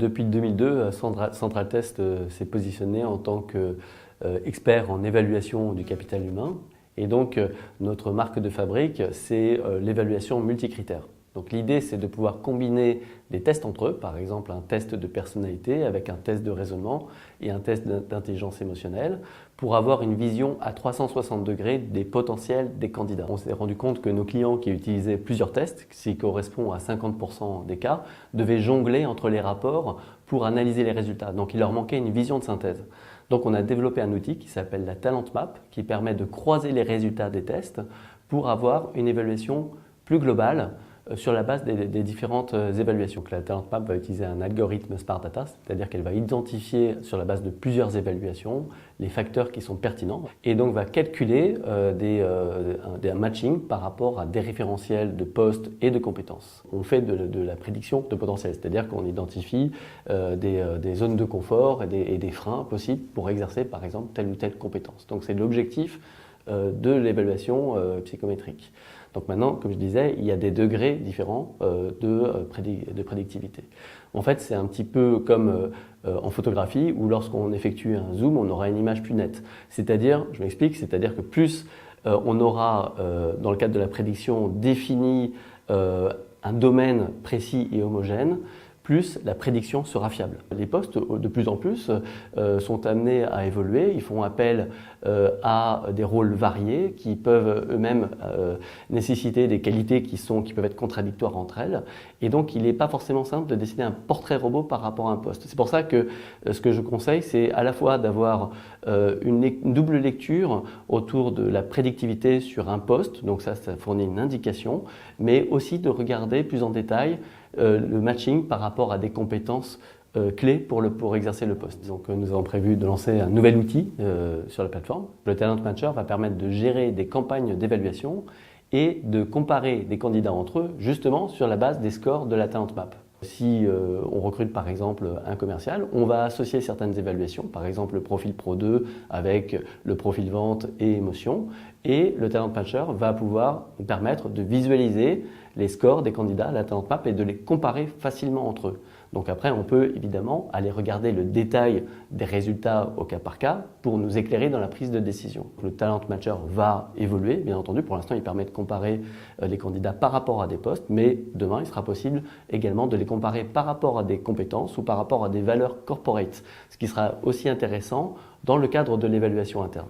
Depuis 2002, Central Test s'est positionné en tant qu'expert en évaluation du capital humain. Et donc, notre marque de fabrique, c'est l'évaluation multicritère. Donc l'idée, c'est de pouvoir combiner des tests entre eux, par exemple un test de personnalité avec un test de raisonnement et un test d'intelligence émotionnelle, pour avoir une vision à 360 degrés des potentiels des candidats. On s'est rendu compte que nos clients qui utilisaient plusieurs tests, ce qui correspond à 50% des cas, devaient jongler entre les rapports pour analyser les résultats. Donc il leur manquait une vision de synthèse. Donc on a développé un outil qui s'appelle la Talent Map, qui permet de croiser les résultats des tests pour avoir une évaluation plus globale sur la base des différentes évaluations. La Talent Map va utiliser un algorithme Smart Data, c'est-à-dire qu'elle va identifier sur la base de plusieurs évaluations les facteurs qui sont pertinents et donc va calculer un matching par rapport à des référentiels de postes et de compétences. On fait de la prédiction de potentiel, c'est-à-dire qu'on identifie des zones de confort et des freins possibles pour exercer par exemple telle ou telle compétence. Donc c'est l'objectif de l'évaluation psychométrique. Donc maintenant, comme je disais, il y a des degrés différents de prédictivité. En fait, c'est un petit peu comme en photographie où lorsqu'on effectue un zoom, on aura une image plus nette. C'est-à-dire, je m'explique, c'est-à-dire que plus on aura, dans le cadre de la prédiction, défini un domaine précis et homogène, plus la prédiction sera fiable. Les postes, de plus en plus, sont amenés à évoluer. Ils font appel à des rôles variés qui peuvent eux-mêmes nécessiter des qualités qui peuvent être contradictoires entre elles. Et donc, il n'est pas forcément simple de dessiner un portrait robot par rapport à un poste. C'est pour ça que ce que je conseille, c'est à la fois d'avoir une double lecture autour de la prédictivité sur un poste. Donc ça fournit une indication, mais aussi de regarder plus en détail le matching par rapport à des compétences clés pour exercer le poste. Donc nous avons prévu de lancer un nouvel outil sur la plateforme. Le Talent Matcher va permettre de gérer des campagnes d'évaluation et de comparer des candidats entre eux justement sur la base des scores de la Talent Map. Si on recrute par exemple un commercial, on va associer certaines évaluations, par exemple le profil Pro 2 avec le profil vente et émotion, et le Talent Matcher va pouvoir nous permettre de visualiser les scores des candidats à la Talent Map et de les comparer facilement entre eux. Donc après, on peut évidemment aller regarder le détail des résultats au cas par cas pour nous éclairer dans la prise de décision. Le Talent Matcher va évoluer, bien entendu. Pour l'instant, il permet de comparer les candidats par rapport à des postes, mais demain, il sera possible également de les comparer par rapport à des compétences ou par rapport à des valeurs corporate, ce qui sera aussi intéressant dans le cadre de l'évaluation interne.